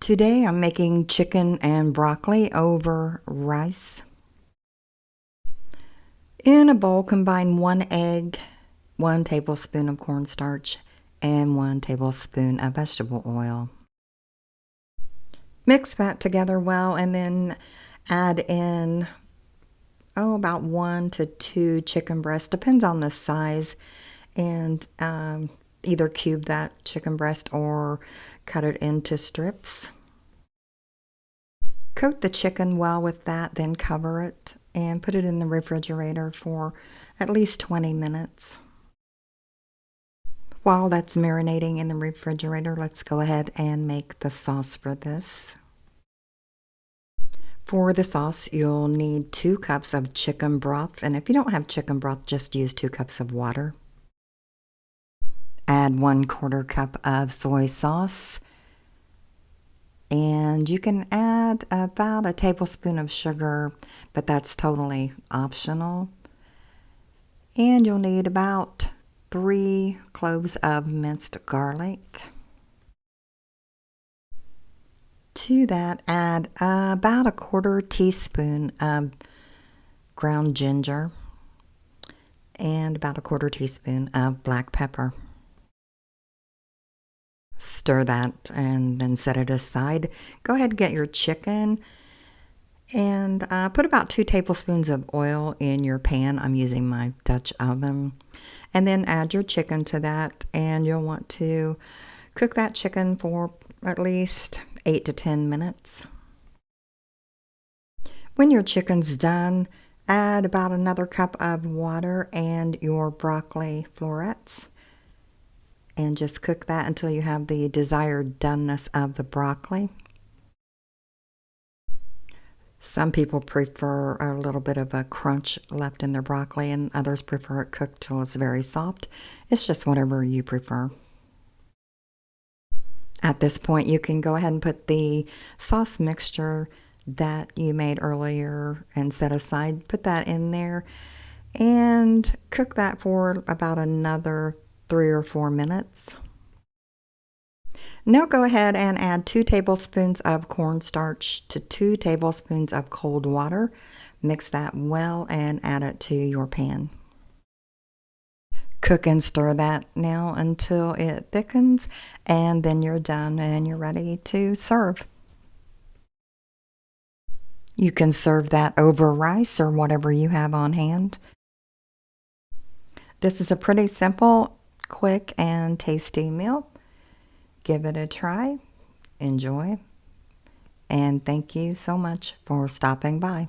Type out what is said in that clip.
Today I'm making chicken and broccoli over rice. In a bowl, combine 1 egg, 1 tablespoon of cornstarch, and 1 tablespoon of vegetable oil. Mix that together well and then add in about 1 to 2 chicken breasts, depends on the size, and either cube that chicken breast or cut it into strips. Coat the chicken well with that, then cover it and put it in the refrigerator for at least 20 minutes. While that's marinating in the refrigerator, let's go ahead and make the sauce for this. For the sauce, you'll need 2 cups of chicken broth, and if you don't have chicken broth, just use 2 cups of water. Add 1/4 cup of soy sauce, and you can add about a tablespoon of sugar, but that's totally optional. And you'll need about 3 cloves of minced garlic. To that, add about a 1/4 teaspoon of ground ginger and about a 1/4 teaspoon of black pepper. Stir that and then set it aside. Go ahead and get your chicken and put about 2 tablespoons of oil in your pan. I'm using my Dutch oven. And then add your chicken to that, and you'll want to cook that chicken for at least 8 to 10 minutes. When your chicken's done, add about another cup of water and your broccoli florets. And just cook that until you have the desired doneness of the broccoli. Some people prefer a little bit of a crunch left in their broccoli, and others prefer it cooked till it's very soft. It's just whatever you prefer. At this point, you can go ahead and put the sauce mixture that you made earlier and set aside. Put that in there and cook that for about another 3 or 4 minutes. Now go ahead and add 2 tablespoons of cornstarch to 2 tablespoons of cold water. Mix that well and add it to your pan. Cook and stir that now until it thickens, and then you're done and you're ready to serve. You can serve that over rice or whatever you have on hand. This is a pretty simple, quick, and tasty meal. Give it a try, enjoy, and thank you so much for stopping by.